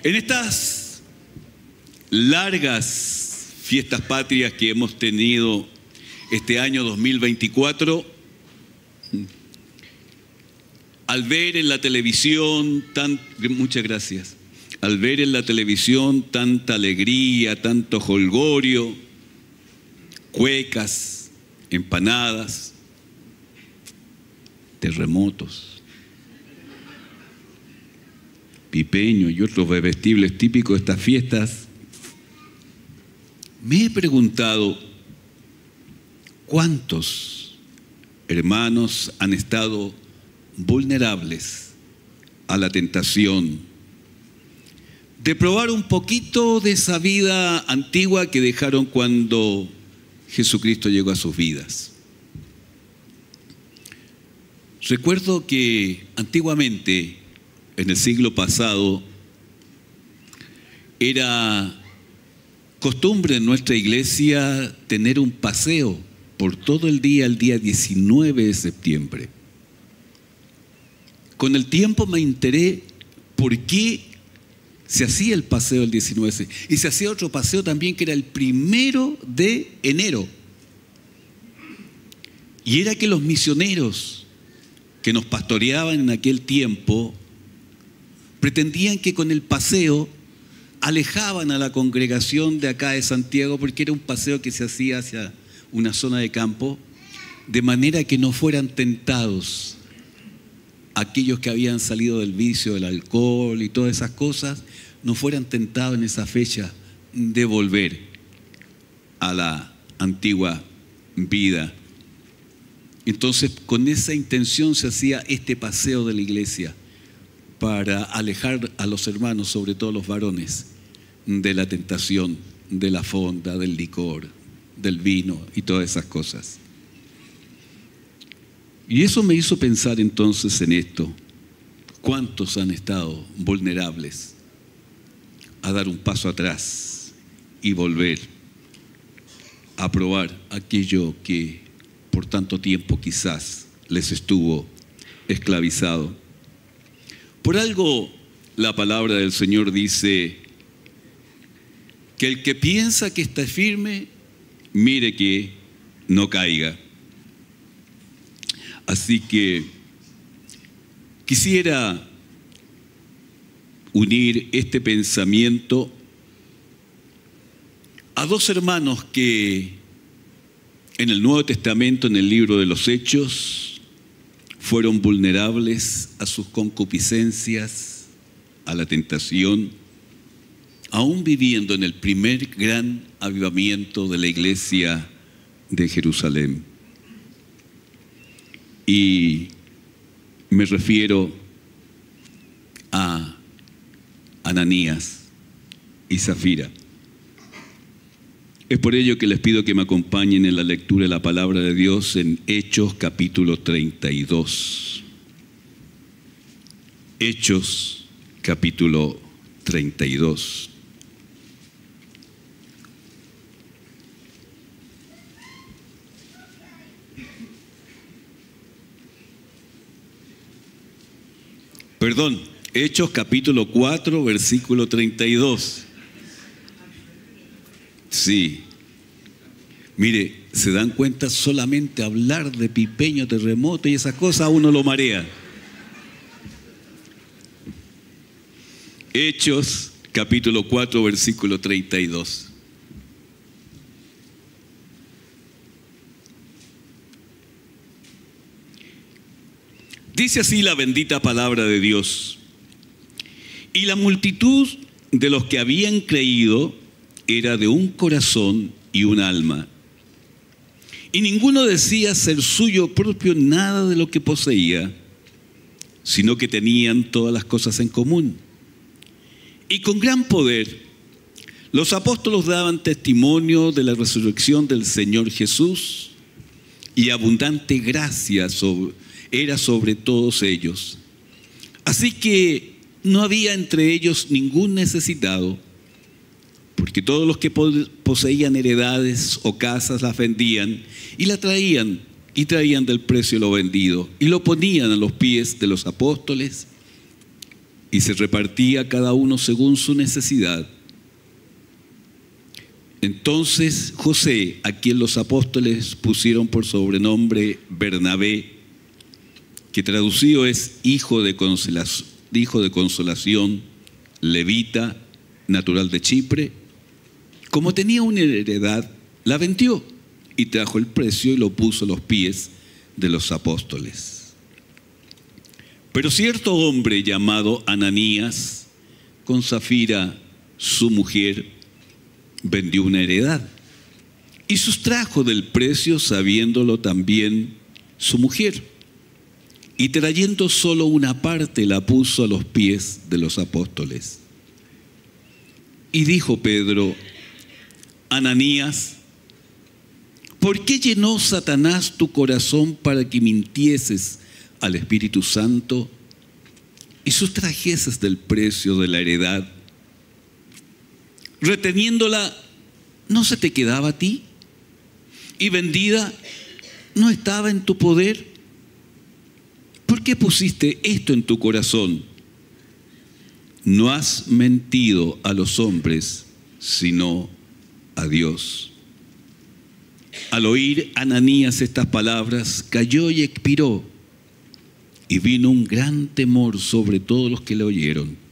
En estas largas fiestas patrias que hemos tenido este año 2024, al ver en la televisión muchas gracias, al ver en la televisión tanta alegría, tanto jolgorio, cuecas, empanadas, terremotos, pipeño y otros bebestibles típicos de estas fiestas, me he preguntado cuántos hermanos han estado vulnerables a la tentación de probar un poquito de esa vida antigua que dejaron cuando Jesucristo llegó a sus vidas. Recuerdo que antiguamente, en el siglo pasado, era costumbre en nuestra iglesia tener un paseo por todo el día 19 de septiembre. Con el tiempo me enteré por qué se hacía el paseo el 19 y se hacía otro paseo también que era el 1 de enero. Y era que los misioneros que nos pastoreaban en aquel tiempo pretendían que con el paseo alejaban a la congregación de acá de Santiago, porque era un paseo que se hacía hacia una zona de campo, de manera que no fueran tentados aquellos que habían salido del vicio del alcohol y todas esas cosas, no fueran tentados en esa fecha de volver a la antigua vida. Entonces, con esa intención se hacía este paseo de la iglesia para alejar a los hermanos, sobre todo los varones, de la tentación, de la fonda, del licor, del vino y todas esas cosas. Y eso me hizo pensar entonces en esto. ¿Cuántos han estado vulnerables a dar un paso atrás y volver a probar aquello que por tanto tiempo quizás les estuvo esclavizado? Por algo la palabra del Señor dice que el que piensa que está firme, mire que no caiga. Así que quisiera unir este pensamiento a dos hermanos que en el Nuevo Testamento, en el libro de los Hechos, fueron vulnerables a sus concupiscencias, a la tentación, aún viviendo en el primer gran avivamiento de la iglesia de Jerusalén. Y me refiero a Ananías y Zafira. Es por ello que les pido que me acompañen en la lectura de la palabra de Dios en Hechos capítulo 32. Hechos capítulo 32. Perdón, Hechos capítulo 4, versículo 32. Sí. Mire, se dan cuenta, solamente hablar de pipeño, terremoto y esas cosas a uno lo marea. Hechos capítulo 4, versículo 32. Dice así la bendita palabra de Dios: y la multitud de los que habían creído era de un corazón y un alma, y ninguno decía ser suyo propio nada de lo que poseía, sino que tenían todas las cosas en común. Y con gran poder los apóstolos daban testimonio de la resurrección del Señor Jesús, y abundante gracia era sobre todos ellos. Así que no había entre ellos ningún necesitado, porque todos los que poseían heredades o casas las vendían y las traían del precio de lo vendido y lo ponían a los pies de los apóstoles, y se repartía cada uno según su necesidad. Entonces José, a quien los apóstoles pusieron por sobrenombre Bernabé, que traducido es hijo de consolación, levita, natural de Chipre, como tenía una heredad, la vendió y trajo el precio y lo puso a los pies de los apóstoles. Pero cierto hombre llamado Ananías, con Safira, su mujer, vendió una heredad y sustrajo del precio, sabiéndolo también su mujer. Y trayendo solo una parte, la puso a los pies de los apóstoles. Y dijo Pedro: Ananías, ¿por qué llenó Satanás tu corazón para que mintieses al Espíritu Santo y sustrajeses del precio de la heredad? Reteniéndola, ¿no se te quedaba a ti? ¿Y vendida, no estaba en tu poder? ¿Por qué pusiste esto en tu corazón? No has mentido a los hombres, sino a Dios. Al oír Ananías estas palabras, cayó y expiró, y vino un gran temor sobre todos los que le oyeron.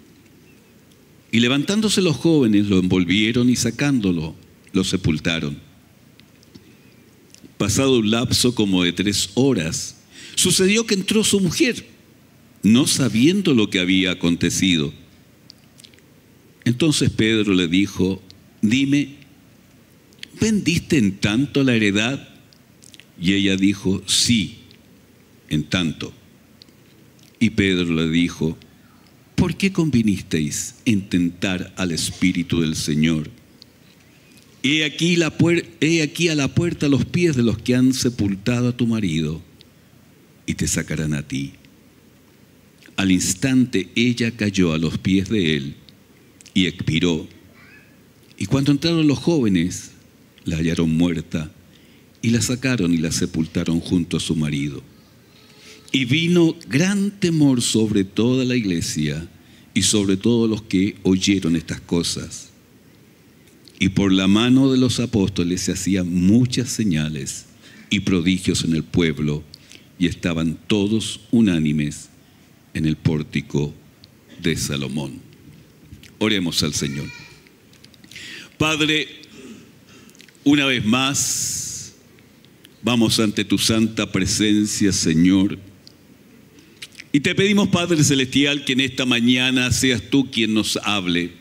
Y levantándose los jóvenes, lo envolvieron y sacándolo, lo sepultaron. Pasado un lapso como de 3 horas, sucedió que entró su mujer, no sabiendo lo que había acontecido. Entonces Pedro le dijo: dime, ¿vendiste en tanto la heredad? Y ella dijo: sí, en tanto. Y Pedro le dijo: ¿por qué convinisteis en tentar al Espíritu del Señor? He aquí a la puerta los pies de los que han sepultado a tu marido, y te sacarán a ti. Al instante ella cayó a los pies de él y expiró. Y cuando entraron los jóvenes, la hallaron muerta, y la sacaron y la sepultaron junto a su marido. Y vino gran temor sobre toda la iglesia y sobre todos los que oyeron estas cosas. Y por la mano de los apóstoles se hacían muchas señales y prodigios en el pueblo, y estaban todos unánimes en el pórtico de Salomón. Oremos al Señor. Padre, una vez más, vamos ante tu santa presencia, Señor. Y te pedimos, Padre Celestial, que en esta mañana seas tú quien nos hable.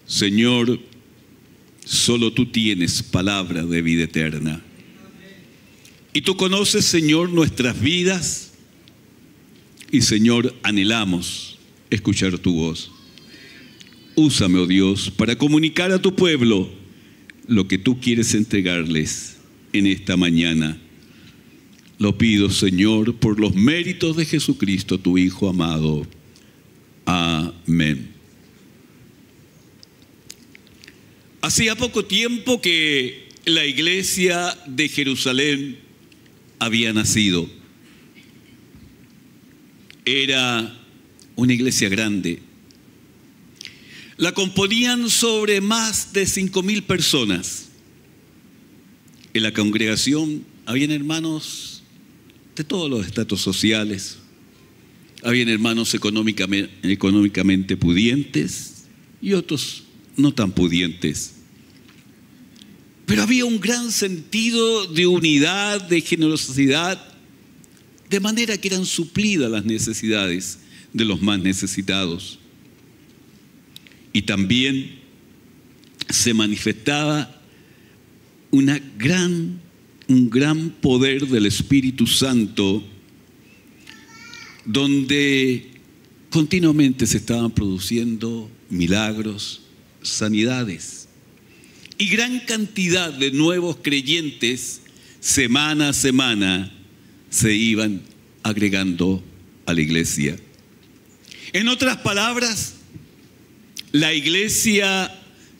Señor, solo tú tienes palabra de vida eterna. Y tú conoces, Señor, nuestras vidas. Y, Señor, anhelamos escuchar tu voz. Úsame, oh Dios, para comunicar a tu pueblo lo que tú quieres entregarles en esta mañana. Lo pido, Señor, por los méritos de Jesucristo, tu Hijo amado. Amén. Hacía poco tiempo que la iglesia de Jerusalén había nacido. Era una iglesia grande. La componían sobre más de 5.000 personas. En la congregación habían hermanos de todos los estratos sociales. Habían hermanos económicamente pudientes y otros no tan pudientes. Pero había un gran sentido de unidad, de generosidad, de manera que eran suplidas las necesidades de los más necesitados. Y también se manifestaba un gran poder del Espíritu Santo, donde continuamente se estaban produciendo milagros, sanidades, y gran cantidad de nuevos creyentes semana a semana se iban agregando a la iglesia. En otras palabras, la iglesia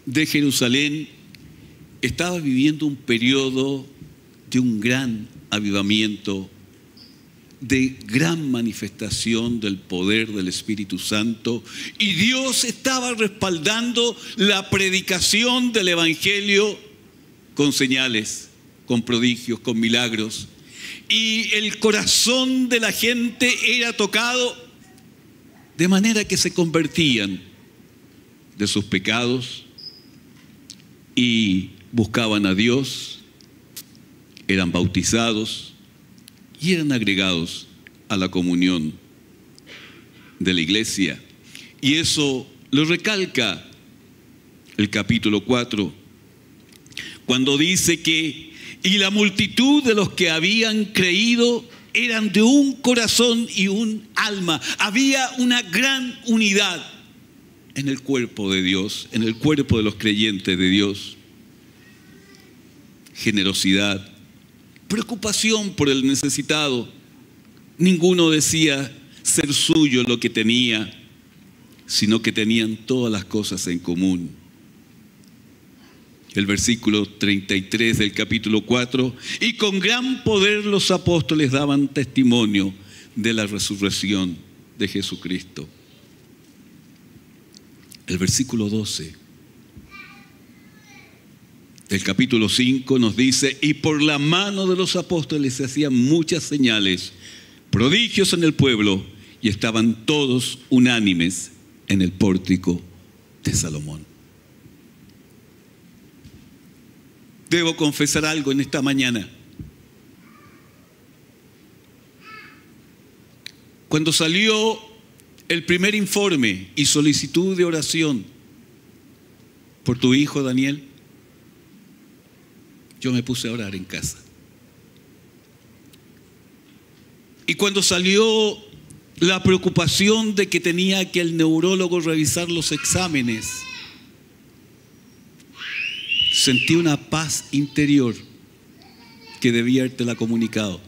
de Jerusalén estaba viviendo un periodo de un gran avivamiento de gran manifestación del poder del Espíritu Santo, y Dios estaba respaldando la predicación del Evangelio con señales, con prodigios, con milagros. Y el corazón de la gente era tocado de manera que se convertían de sus pecados y buscaban a Dios, eran bautizados y eran agregados a la comunión de la iglesia. Y eso lo recalca el capítulo 4, cuando dice que y la multitud de los que habían creído eran de un corazón y un alma. Había una gran unidad en el cuerpo de Dios, en el cuerpo de los creyentes de Dios. Generosidad, preocupación por el necesitado. Ninguno decía ser suyo lo que tenía, sino que tenían todas las cosas en común. El versículo 33 del capítulo 4, y con gran poder los apóstoles daban testimonio de la resurrección de Jesucristo. El versículo 12 del capítulo 5 nos dice, y por la mano de los apóstoles se hacían muchas señales, prodigios en el pueblo, y estaban todos unánimes en el pórtico de Salomón. Debo confesar algo en esta mañana. Cuando salió el primer informe y solicitud de oración por tu hijo Daniel, yo me puse a orar en casa. Y cuando salió la preocupación de que tenía que el neurólogo revisar los exámenes, sentí una paz interior que debía habértela comunicado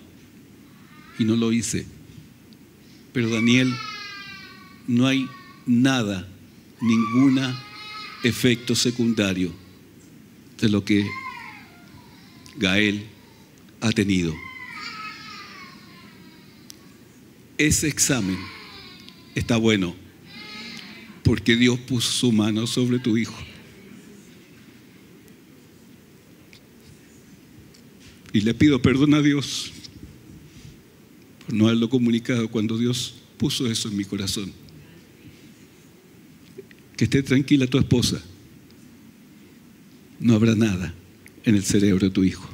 y no lo hice. Pero Daniel, no hay nada, ningún efecto secundario de lo que Gael ha tenido. Ese examen está bueno porque Dios puso su mano sobre tu hijo. Y le pido perdón a Dios por no haberlo comunicado cuando Dios puso eso en mi corazón. Que esté tranquila tu esposa. No habrá nada en el cerebro de tu hijo.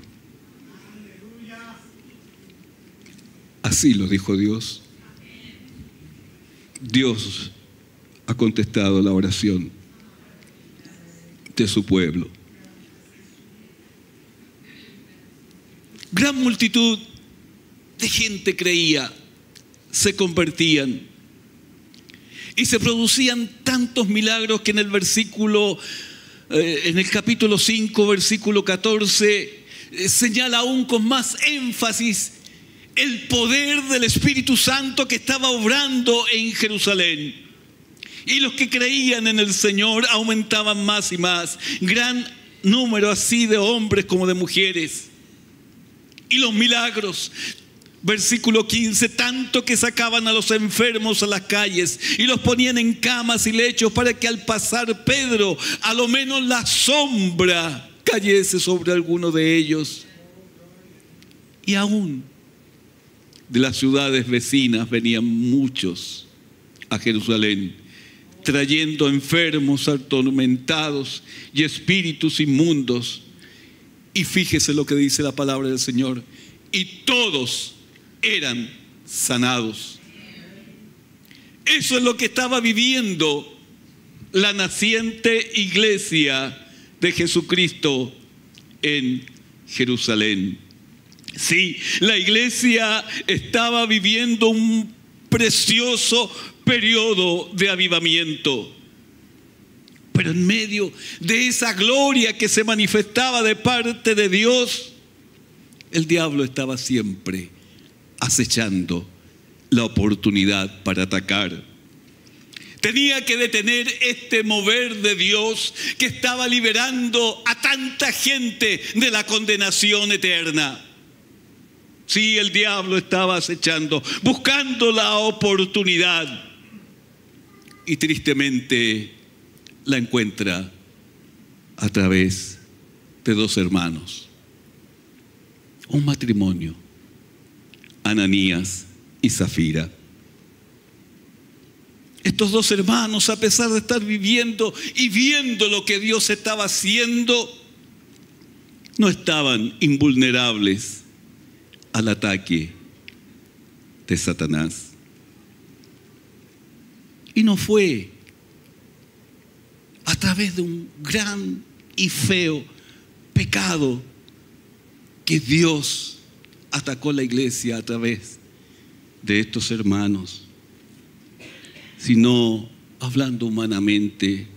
Así lo dijo Dios. Dios ha contestado la oración de su pueblo. Gran multitud de gente creía, se convertían y se producían tantos milagros que en el capítulo 5, versículo 14, señala aún con más énfasis el poder del Espíritu Santo que estaba obrando en Jerusalén. Y los que creían en el Señor aumentaban más y más, gran número así de hombres como de mujeres. Y los milagros, versículo 15, tanto que sacaban a los enfermos a las calles y los ponían en camas y lechos para que al pasar Pedro, a lo menos la sombra cayese sobre alguno de ellos. Y aún de las ciudades vecinas venían muchos a Jerusalén, trayendo enfermos, atormentados y espíritus inmundos. Y fíjese lo que dice la palabra del Señor. Y todos eran sanados. Eso es lo que estaba viviendo la naciente iglesia de Jesucristo en Jerusalén. Sí, la iglesia estaba viviendo un precioso periodo de avivamiento. Pero en medio de esa gloria que se manifestaba de parte de Dios, el diablo estaba siempre acechando la oportunidad para atacar. Tenía que detener este mover de Dios que estaba liberando a tanta gente de la condenación eterna. Sí, el diablo estaba acechando, buscando la oportunidad. Y tristemente la encuentra a través de dos hermanos. Un matrimonio, Ananías y Zafira. Estos dos hermanos, a pesar de estar viviendo y viendo lo que Dios estaba haciendo, no estaban invulnerables al ataque de Satanás. Y no fue a través de un gran y feo pecado que Dios atacó la iglesia a través de estos hermanos, sino, hablando humanamente,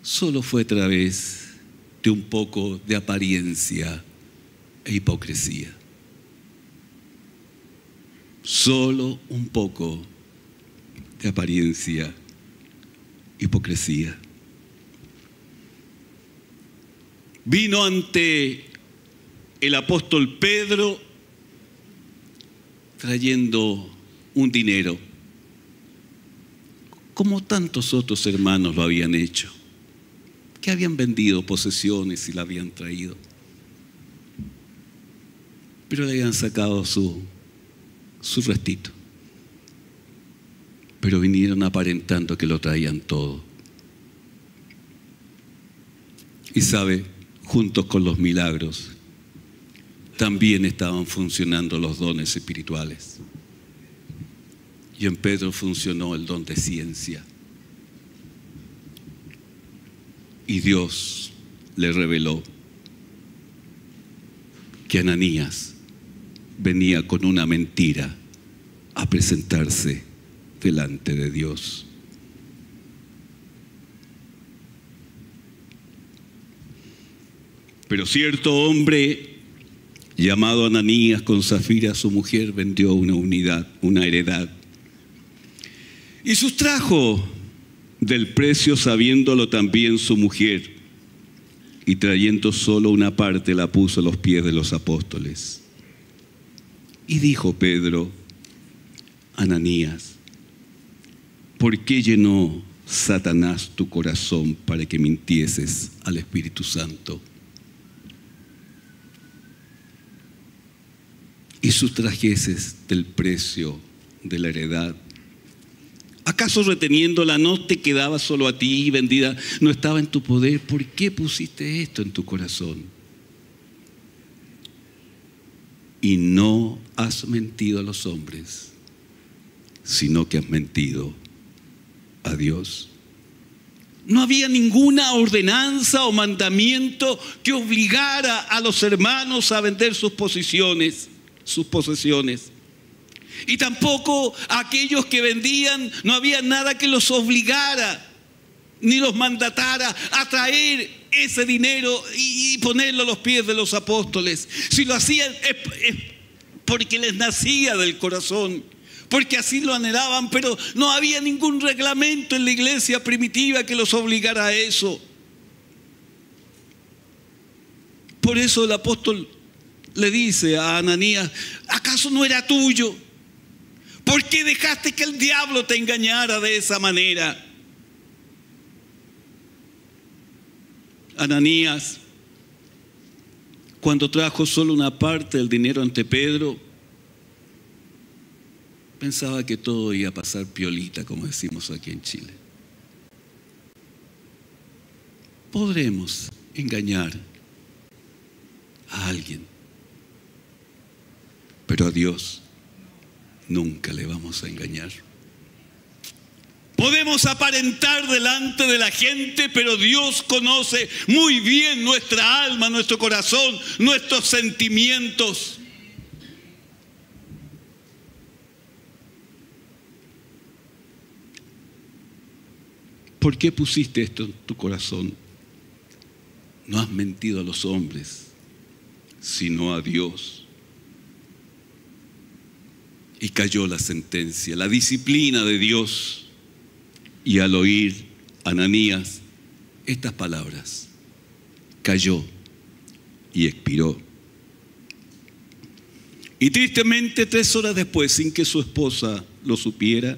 solo fue a través de un poco de apariencia e hipocresía. Solo un poco de apariencia, hipocresía. Vino ante el apóstol Pedro trayendo un dinero, como tantos otros hermanos lo habían hecho, que habían vendido posesiones y la habían traído, pero le habían sacado su restito. Pero vinieron aparentando que lo traían todo. Y sabe, juntos con los milagros, también estaban funcionando los dones espirituales. Y en Pedro funcionó el don de ciencia. Y Dios le reveló que Ananías venía con una mentira a presentarse delante de Dios. Pero cierto hombre llamado Ananías, con Zafira su mujer, vendió una heredad, y sustrajo del precio, sabiéndolo también su mujer, y trayendo solo una parte la puso a los pies de los apóstoles. Y dijo Pedro: Ananías, ¿por qué llenó Satanás tu corazón para que mintieses al Espíritu Santo y sustrajeses del precio de la heredad? ¿Acaso reteniéndola no te quedaba solo a ti, vendida no estaba en tu poder? ¿Por qué pusiste esto en tu corazón? Y no has mentido a los hombres, sino que has mentido a Dios. No había ninguna ordenanza o mandamiento que obligara a los hermanos a vender sus posesiones. Y tampoco a aquellos que vendían, no había nada que los obligara ni los mandatara a traer ese dinero y ponerlo a los pies de los apóstoles. Si lo hacían es porque les nacía del corazón, porque así lo anhelaban, pero no había ningún reglamento en la iglesia primitiva que los obligara a eso. Por eso el apóstol le dice a Ananías: ¿acaso no era tuyo? ¿Por qué dejaste que el diablo te engañara de esa manera? Ananías, cuando trajo solo una parte del dinero ante Pedro, pensaba que todo iba a pasar piolita, como decimos aquí en Chile. Podremos engañar a alguien, pero a Dios nunca le vamos a engañar. Podemos aparentar delante de la gente, pero Dios conoce muy bien nuestra alma, nuestro corazón, nuestros sentimientos. ¿Por qué pusiste esto en tu corazón? No has mentido a los hombres, sino a Dios. Y cayó la sentencia, la disciplina de Dios. Y al oír Ananías estas palabras, cayó y expiró. Y tristemente 3 horas después, sin que su esposa lo supiera,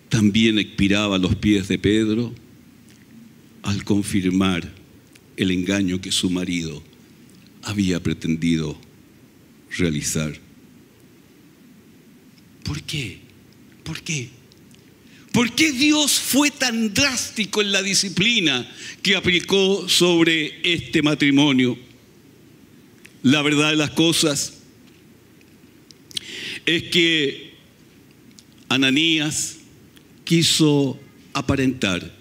también expiraba a los pies de Pedro al confirmar el engaño que su marido había pretendido realizar. ¿Por qué? ¿Por qué? ¿Por qué Dios fue tan drástico en la disciplina que aplicó sobre este matrimonio? La verdad de las cosas es que Ananías quiso aparentar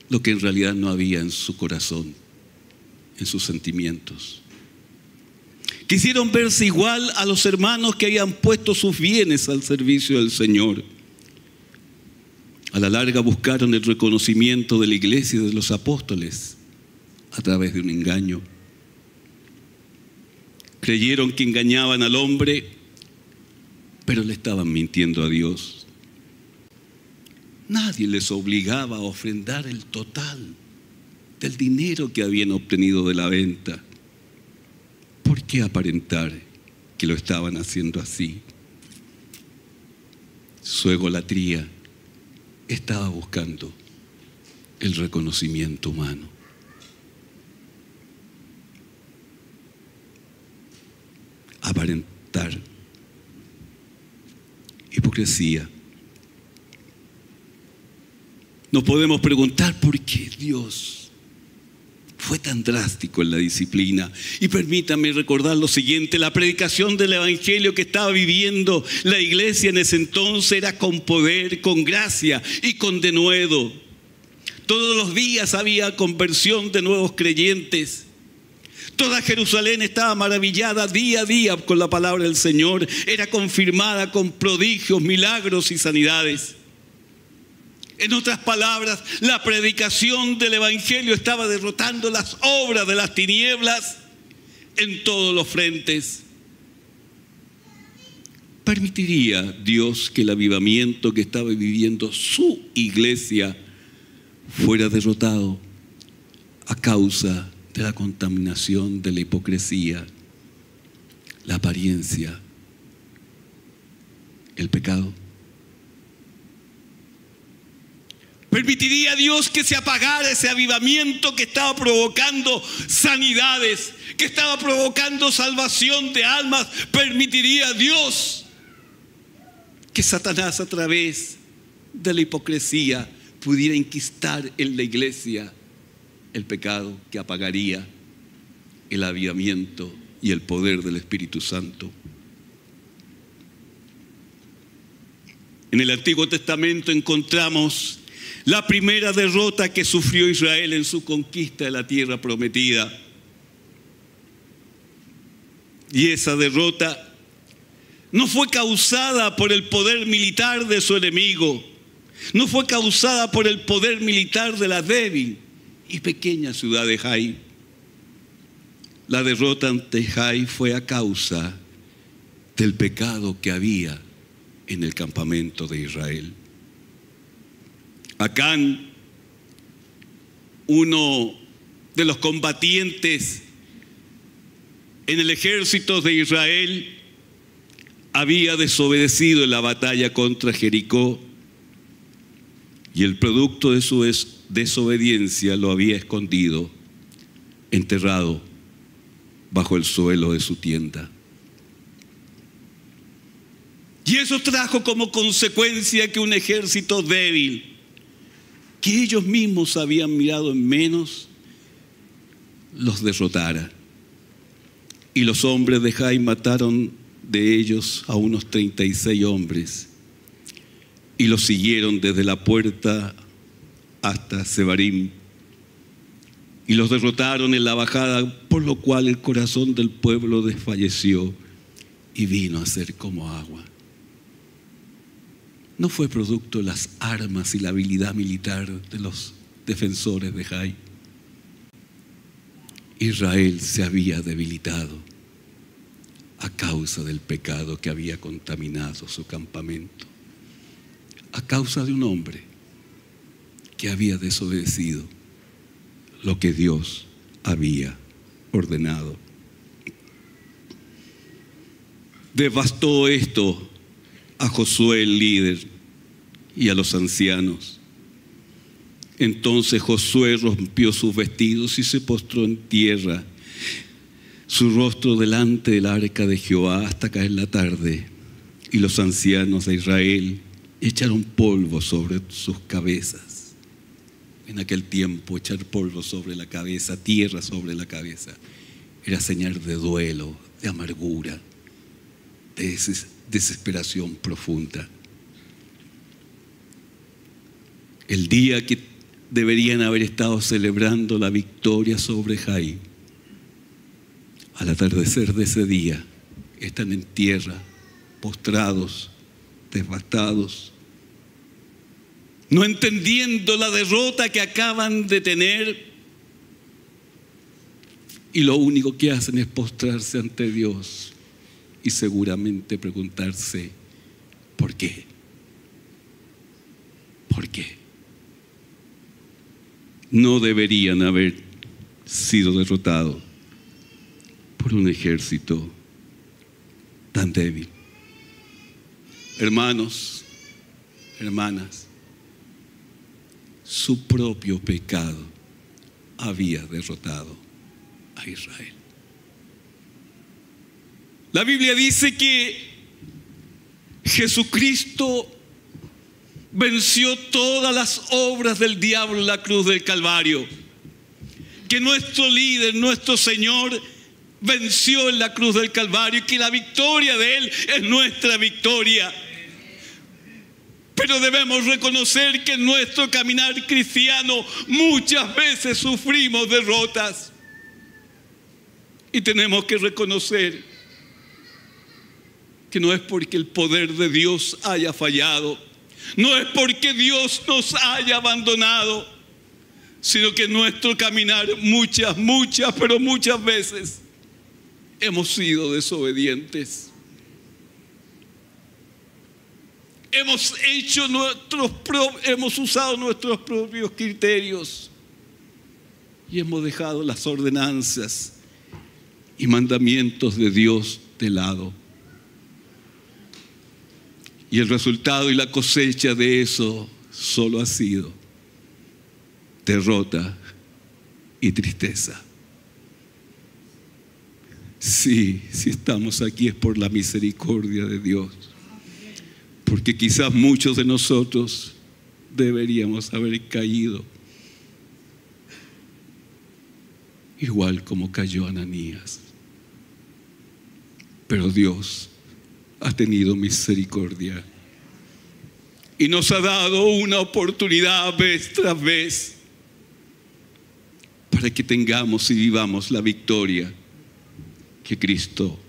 lo que en realidad no había en su corazón, en sus sentimientos. Quisieron verse igual a los hermanos que habían puesto sus bienes al servicio del Señor. A la larga buscaron el reconocimiento de la iglesia y de los apóstoles a través de un engaño. Creyeron que engañaban al hombre, pero le estaban mintiendo a Dios. Nadie les obligaba a ofrendar el total del dinero que habían obtenido de la venta. ¿Por qué aparentar que lo estaban haciendo así? Su egolatría estaba buscando el reconocimiento humano. Aparentar. Hipocresía. Nos podemos preguntar por qué Dios fue tan drástico en la disciplina. Y permítanme recordar lo siguiente: la predicación del evangelio que estaba viviendo la iglesia en ese entonces era con poder, con gracia y con denuedo. Todos los días había conversión de nuevos creyentes. Toda Jerusalén estaba maravillada día a día con la palabra del Señor. Era confirmada con prodigios, milagros y sanidades. En otras palabras, la predicación del evangelio estaba derrotando las obras de las tinieblas en todos los frentes. ¿Permitiría Dios que el avivamiento que estaba viviendo su iglesia fuera derrotado a causa de la contaminación de la hipocresía, la apariencia, el pecado? ¿Permitiría Dios que se apagara ese avivamiento que estaba provocando sanidades, que estaba provocando salvación de almas? ¿Permitiría Dios que Satanás, a través de la hipocresía, pudiera inquistar en la iglesia el pecado que apagaría el avivamiento y el poder del Espíritu Santo? En el Antiguo Testamento encontramos la primera derrota que sufrió Israel en su conquista de la tierra prometida. Y esa derrota no fue causada por el poder militar de su enemigo, no fue causada por el poder militar de la débil y pequeña ciudad de Jai. La derrota ante Jai fue a causa del pecado que había en el campamento de Israel. Acán, uno de los combatientes en el ejército de Israel, había desobedecido en la batalla contra Jericó, y el producto de su desobediencia lo había escondido, enterrado bajo el suelo de su tienda. Y eso trajo como consecuencia que un ejército débil, que ellos mismos habían mirado en menos, los derrotara. Y los hombres de Jai mataron de ellos a unos 36 hombres y los siguieron desde la puerta hasta Sebarim y los derrotaron en la bajada, por lo cual el corazón del pueblo desfalleció y vino a ser como agua. No fue producto de las armas y la habilidad militar de los defensores de Jai. Israel se había debilitado a causa del pecado que había contaminado su campamento, a causa de un hombre que había desobedecido lo que Dios había ordenado. devastó esto a Josué el líder y a los ancianos. Entonces Josué rompió sus vestidos y se postró en tierra, su rostro delante del arca de Jehová hasta caer la tarde. Y los ancianos de Israel echaron polvo sobre sus cabezas. En aquel tiempo, echar polvo sobre la cabeza, tierra sobre la cabeza, era señal de duelo, de amargura, de desesperación profunda. El día que deberían haber estado celebrando la victoria sobre Jai, al atardecer de ese día, están en tierra, postrados, devastados, no entendiendo la derrota que acaban de tener, y lo único que hacen es postrarse ante Dios y seguramente preguntarse, ¿por qué? ¿Por qué? No deberían haber sido derrotados por un ejército tan débil. Hermanos, hermanas, su propio pecado había derrotado a Israel. La Biblia dice que Jesucristo venció todas las obras del diablo en la cruz del Calvario. Que nuestro líder, nuestro Señor, venció en la cruz del Calvario y que la victoria de Él es nuestra victoria. Pero debemos reconocer que en nuestro caminar cristiano muchas veces sufrimos derrotas. Y tenemos que reconocer que no es porque el poder de Dios haya fallado, no es porque Dios nos haya abandonado, sino que en nuestro caminar muchas veces hemos sido desobedientes. Hemos usado nuestros propios criterios y hemos dejado las ordenanzas y mandamientos de Dios de lado. Y el resultado y la cosecha de eso solo ha sido derrota y tristeza. Sí, si estamos aquí es por la misericordia de Dios. Porque quizás muchos de nosotros deberíamos haber caído igual como cayó Ananías. Pero Dios ha tenido misericordia y nos ha dado una oportunidad vez tras vez para que tengamos y vivamos la victoria que Cristo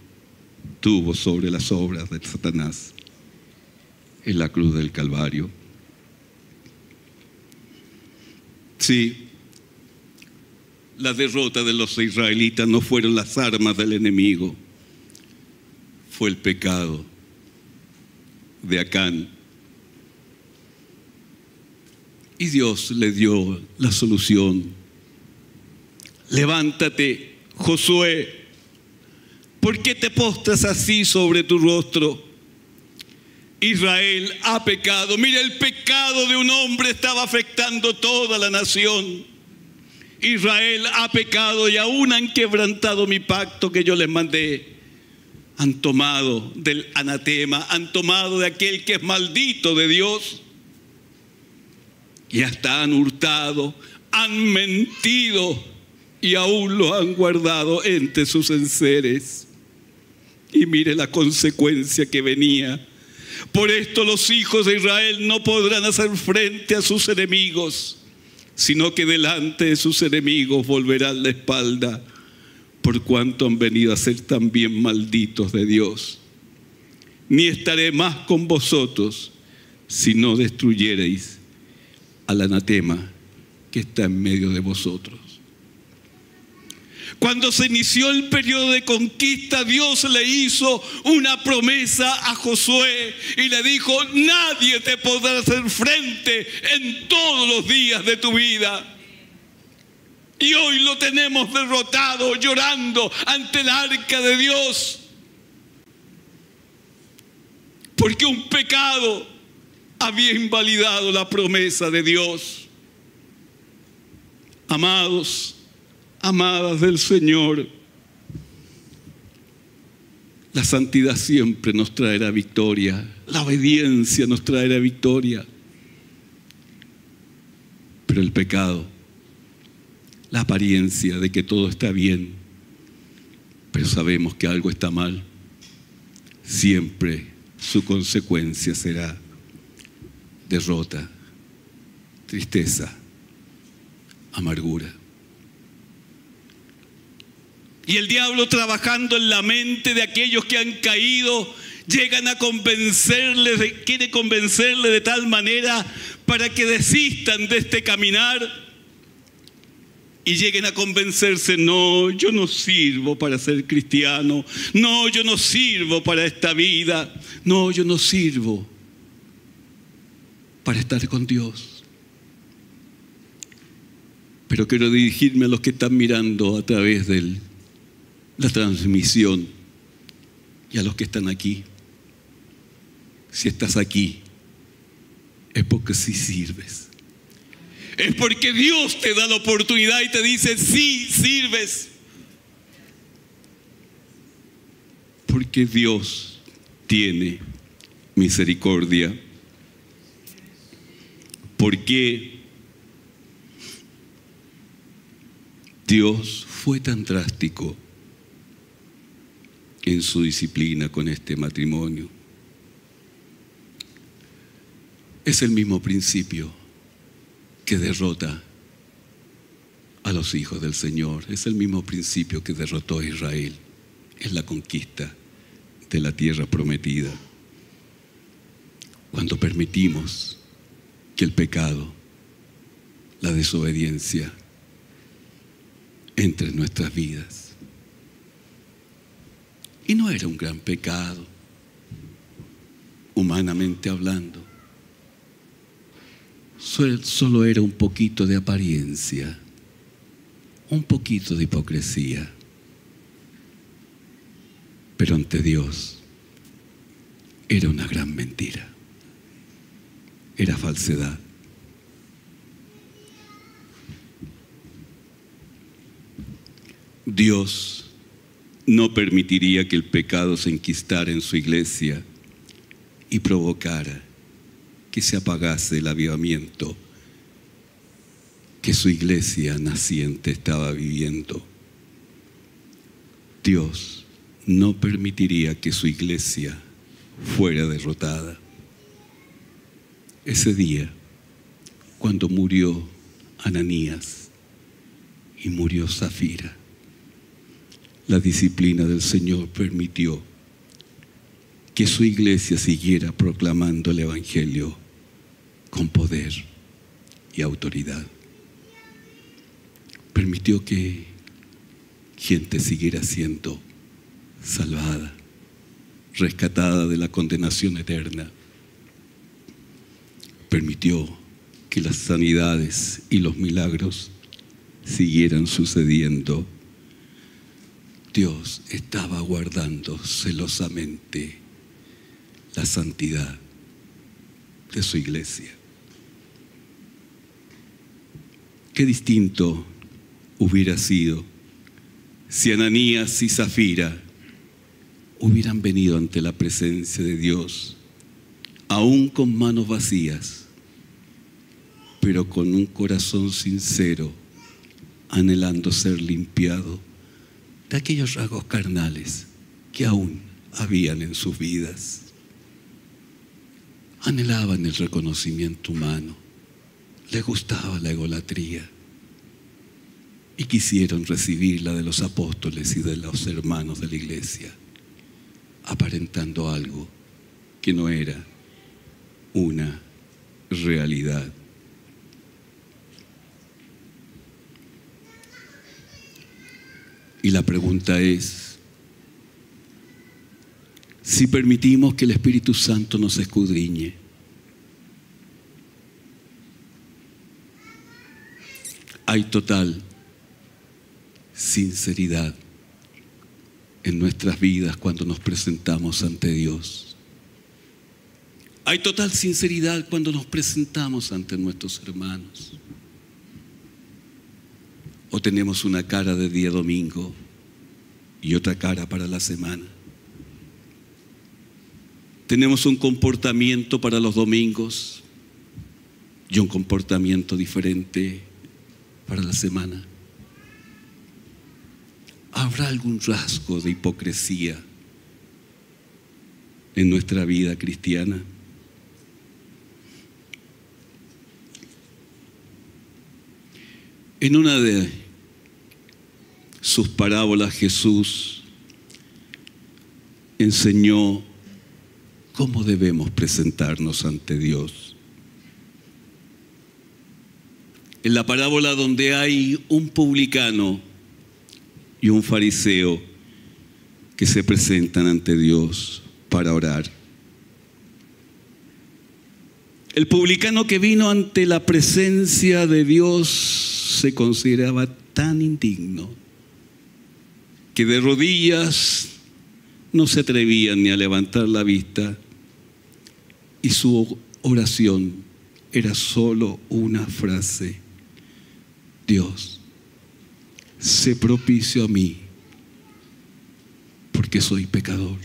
tuvo sobre las obras de Satanás en la cruz del Calvario. Sí, la derrota de los israelitas no fueron las armas del enemigo, fue el pecado de Acán. Y Dios le dio la solución. Levántate, Josué, ¿por qué te postras así sobre tu rostro? Israel ha pecado. Mira, el pecado de un hombre estaba afectando toda la nación. Israel ha pecado y aún han quebrantado mi pacto que yo les mandé. Han tomado del anatema, han tomado de aquel que es maldito de Dios. Y hasta han hurtado, han mentido y aún lo han guardado entre sus enseres. Y mire la consecuencia que venía. Por esto los hijos de Israel no podrán hacer frente a sus enemigos, sino que delante de sus enemigos volverán la espalda, por cuanto han venido a ser también malditos de Dios. Ni estaré más con vosotros si no destruyereis al anatema que está en medio de vosotros. Cuando se inició el periodo de conquista, Dios le hizo una promesa a Josué y le dijo: nadie te podrá hacer frente en todos los días de tu vida. Y hoy lo tenemos derrotado, llorando ante el arca de Dios. porque un pecado había invalidado la promesa de Dios. Amados, amadas del Señor, la santidad siempre nos traerá victoria, la obediencia nos traerá victoria, pero el pecado, la apariencia de que todo está bien, pero sabemos que algo está mal, siempre su consecuencia será derrota, tristeza, amargura. Y el diablo, trabajando en la mente de aquellos que han caído, llegan a quiere convencerles de tal manera para que desistan de este caminar y lleguen a convencerse: no, yo no sirvo para ser cristiano, no, yo no sirvo para esta vida, no, yo no sirvo para estar con Dios. Pero quiero dirigirme a los que están mirando a través de la transmisión y a los que están aquí. Si estás aquí, es porque sí sirves. Es porque Dios te da la oportunidad y te dice: sí sirves. Porque Dios tiene misericordia. Porque Dios fue tan drástico en su disciplina con este matrimonio. Es el mismo principio que derrota a los hijos del Señor. Es el mismo principio que derrotó a Israel en la conquista de la tierra prometida. Cuando permitimos que el pecado, la desobediencia, entre en nuestras vidas. Y no era un gran pecado, humanamente hablando. Solo era un poquito de apariencia, un poquito de hipocresía. Pero ante Dios era una gran mentira. Era falsedad. Dios no permitiría que el pecado se enquistara en su iglesia y provocara que se apagase el avivamiento que su iglesia naciente estaba viviendo. Dios no permitiría que su iglesia fuera derrotada. Ese día, cuando murió Ananías y murió Zafira, la disciplina del Señor permitió que su iglesia siguiera proclamando el Evangelio con poder y autoridad. Permitió que gente siguiera siendo salvada, rescatada de la condenación eterna. Permitió que las sanidades y los milagros siguieran sucediendo. Dios estaba guardando celosamente la santidad de su iglesia. Qué distinto hubiera sido si Ananías y Zafira hubieran venido ante la presencia de Dios, aún con manos vacías, pero con un corazón sincero, anhelando ser limpiado de aquellos rasgos carnales que aún habían en sus vidas. Anhelaban el reconocimiento humano, les gustaba la egolatría y quisieron recibir la de los apóstoles y de los hermanos de la iglesia, aparentando algo que no era una realidad. Y la pregunta es, si permitimos que el Espíritu Santo nos escudriñe, hay total sinceridad en nuestras vidas cuando nos presentamos ante Dios. Hay total sinceridad cuando nos presentamos ante nuestros hermanos. O tenemos una cara de día domingo y otra cara para la semana. Tenemos un comportamiento para los domingos y un comportamiento diferente para la semana. ¿Habrá algún rasgo de hipocresía en nuestra vida cristiana? En una de sus parábolas Jesús enseñó cómo debemos presentarnos ante Dios. En la parábola donde hay un publicano y un fariseo que se presentan ante Dios para orar. El publicano que vino ante la presencia de Dios se consideraba tan indigno que de rodillas no se atrevían ni a levantar la vista, y su oración era solo una frase: Dios, sé propicio a mí, porque soy pecador.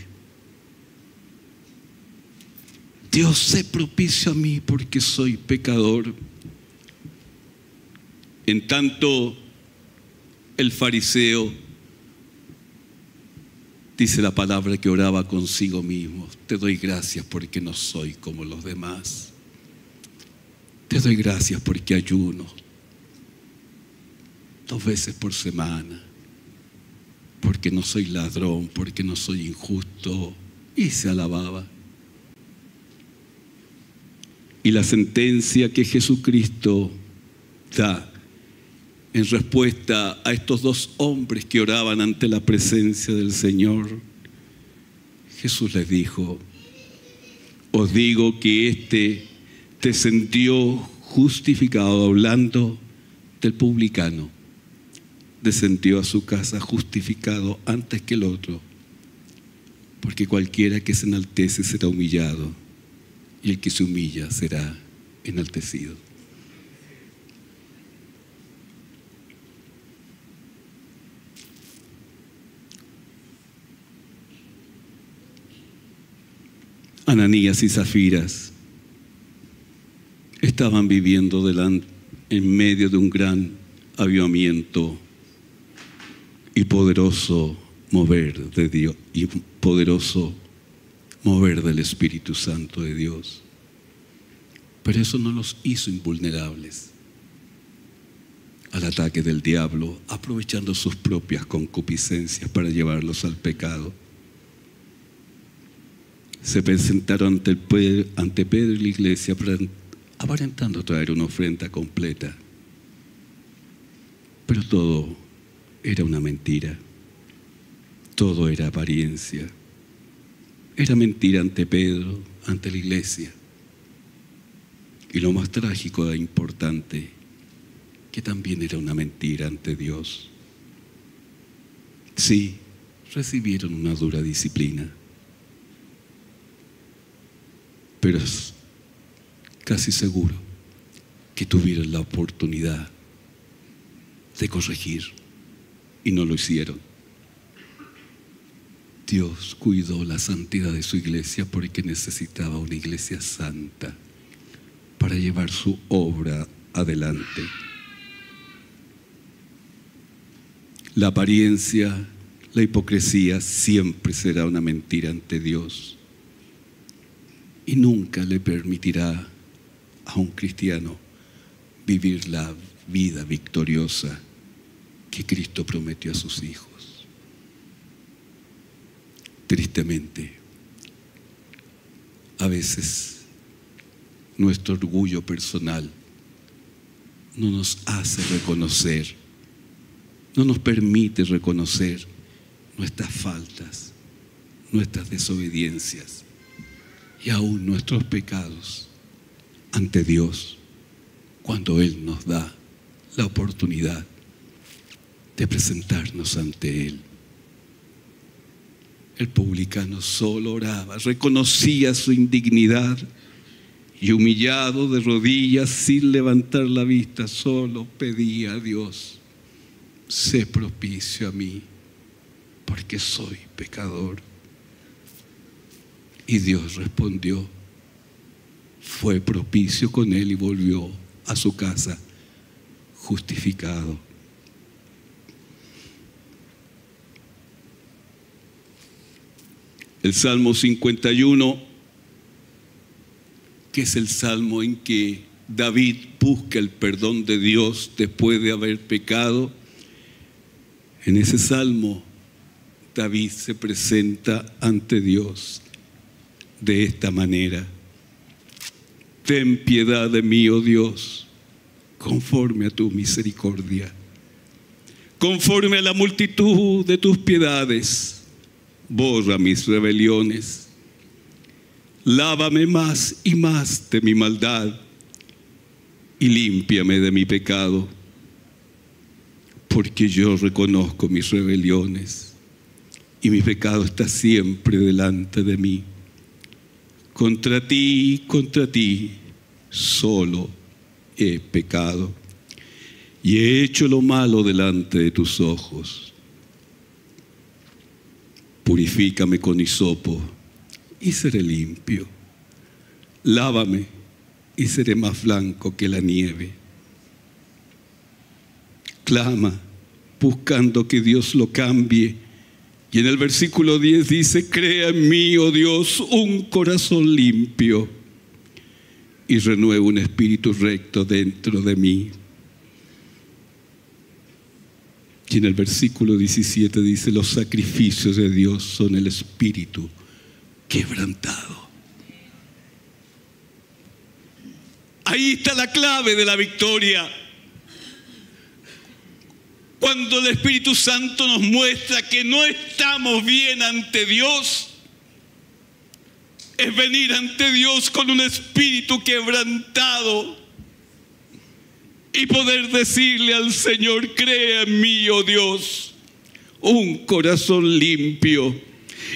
Dios, sé propicio a mí, porque soy pecador. En tanto, el fariseo, dice la palabra, que oraba consigo mismo: te doy gracias porque no soy como los demás. Te doy gracias porque ayuno 2 veces por semana, porque no soy ladrón, porque no soy injusto. Y se alababa. Y la sentencia que Jesucristo da en respuesta a estos 2 hombres que oraban ante la presencia del Señor, Jesús les dijo: os digo que éste descendió justificado, hablando del publicano, descendió a su casa justificado antes que el otro, porque cualquiera que se enaltece será humillado, y el que se humilla será enaltecido. Ananías y Zafiras estaban viviendo en medio de un gran avivamiento y poderoso mover de Dios, y poderoso mover del Espíritu Santo de Dios. Pero eso no los hizo invulnerables al ataque del diablo, aprovechando sus propias concupiscencias para llevarlos al pecado. Se presentaron ante Pedro y la iglesia aparentando traer una ofrenda completa. Pero todo era una mentira. Todo era apariencia. Era mentira ante Pedro, ante la iglesia. Y lo más trágico e importante, que también era una mentira ante Dios. Sí, recibieron una dura disciplina, pero es casi seguro que tuvieron la oportunidad de corregir y no lo hicieron. Dios cuidó la santidad de su iglesia porque necesitaba una iglesia santa para llevar su obra adelante. La apariencia, la hipocresía siempre será una mentira ante Dios. Y nunca le permitirá a un cristiano vivir la vida victoriosa que Cristo prometió a sus hijos. Tristemente, a veces nuestro orgullo personal no nos hace reconocer, no nos permite reconocer nuestras faltas, nuestras desobediencias y aún nuestros pecados ante Dios, cuando Él nos da la oportunidad de presentarnos ante Él. El publicano solo oraba, reconocía su indignidad y humillado de rodillas sin levantar la vista, solo pedía a Dios: sé propicio a mí, porque soy pecador. Y Dios respondió, fue propicio con él y volvió a su casa justificado. El Salmo 51, que es el salmo en que David busca el perdón de Dios después de haber pecado. En ese salmo, David se presenta ante Dios de esta manera: ten piedad de mí, oh Dios, conforme a tu misericordia, conforme a la multitud de tus piedades, borra mis rebeliones. Lávame más y más de mi maldad y límpiame de mi pecado, porque yo reconozco mis rebeliones y mi pecado está siempre delante de mí. Contra ti solo he pecado y he hecho lo malo delante de tus ojos. Purifícame con hisopo y seré limpio. Lávame y seré más blanco que la nieve. Clama buscando que Dios lo cambie. Y en el versículo 10 dice: crea en mí, oh Dios, un corazón limpio y renueva un espíritu recto dentro de mí. Y en el versículo 17 dice: los sacrificios de Dios son el espíritu quebrantado. Ahí está la clave de la victoria. Cuando el Espíritu Santo nos muestra que no estamos bien ante Dios, es venir ante Dios con un espíritu quebrantado y poder decirle al Señor: crea en mí, oh Dios, un corazón limpio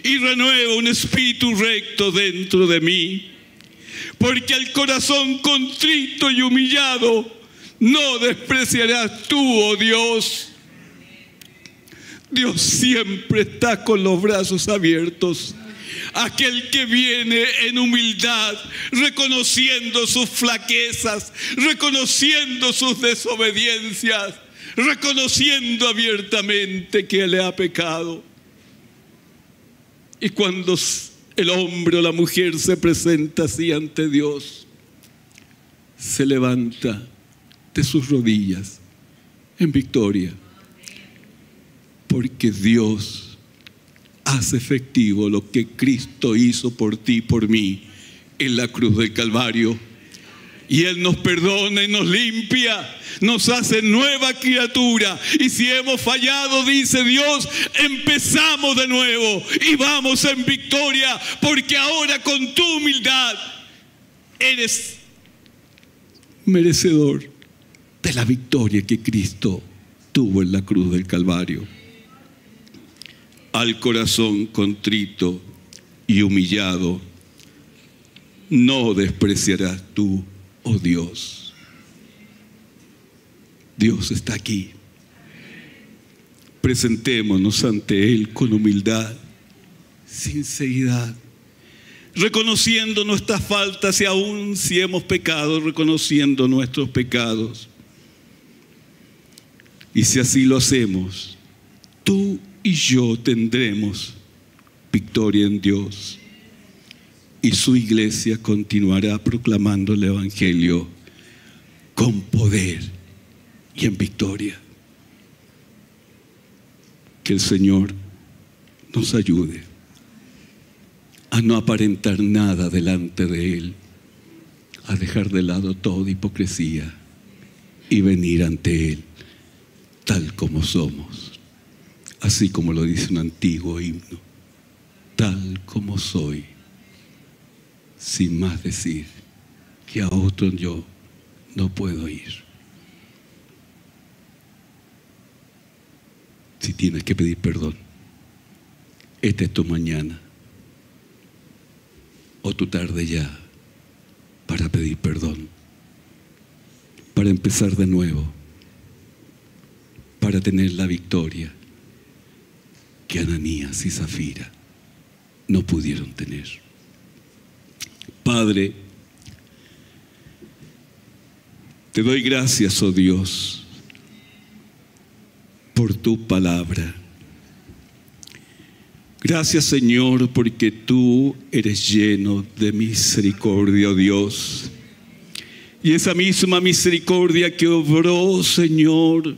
y renueva un espíritu recto dentro de mí. Porque al corazón contrito y humillado no despreciarás tú, oh Dios. Dios siempre está con los brazos abiertos. Aquel que viene en humildad, reconociendo sus flaquezas, reconociendo sus desobediencias, reconociendo abiertamente que le ha pecado. Y cuando el hombre o la mujer se presenta así ante Dios, se levanta de sus rodillas en victoria, porque Dios hace efectivo lo que Cristo hizo por ti y por mí en la cruz del Calvario. Y Él nos perdona y nos limpia, nos hace nueva criatura. Y si hemos fallado, dice Dios, empezamos de nuevo y vamos en victoria, porque ahora con tu humildad eres merecedor de la victoria que Cristo tuvo en la cruz del Calvario. Al corazón contrito y humillado no despreciarás tú, oh Dios. Dios está aquí. Presentémonos ante Él con humildad, sinceridad, reconociendo nuestras faltas y aún si hemos pecado, reconociendo nuestros pecados. Y si así lo hacemos, tú y yo tendremos victoria en Dios. Y su iglesia continuará proclamando el Evangelio con poder y en victoria. Que el Señor nos ayude a no aparentar nada delante de Él, a dejar de lado toda hipocresía y venir ante Él tal como somos. Así como lo dice un antiguo himno: tal como soy, sin más decir que a otro yo no puedo ir. Si tienes que pedir perdón, esta es tu mañana o tu tarde ya para pedir perdón, para empezar de nuevo, para tener la victoria que Ananías y Zafira no pudieron tener. Padre, te doy gracias, oh Dios, por tu palabra. Gracias, Señor, porque tú eres lleno de misericordia, oh Dios. Y esa misma misericordia que obró, Señor,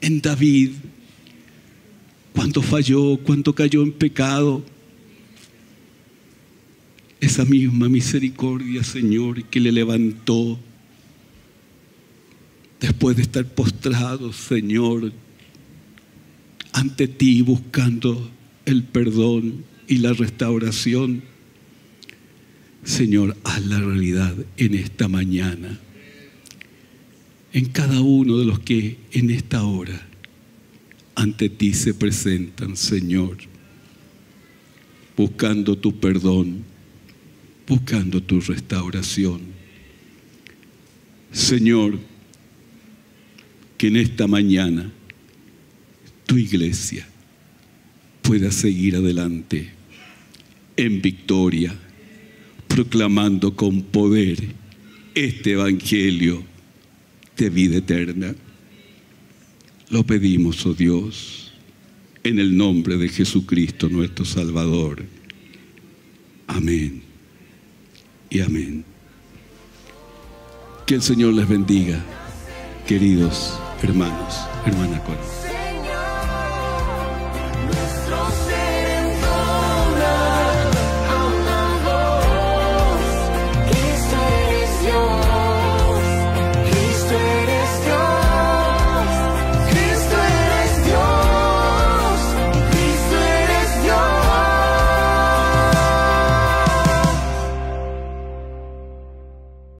en David, cuando falló, cuando cayó en pecado, esa misma misericordia, Señor, que le levantó después de estar postrado, Señor, ante ti, buscando el perdón y la restauración. Señor, haz la realidad en esta mañana, en cada uno de los que en esta hora ante ti se presentan, Señor, buscando tu perdón, buscando tu restauración. Señor, que en esta mañana tu iglesia pueda seguir adelante en victoria, proclamando con poder este evangelio de vida eterna. Lo pedimos, oh Dios, en el nombre de Jesucristo nuestro Salvador. Amén y amén. Que el Señor les bendiga, queridos hermanos, hermana Col.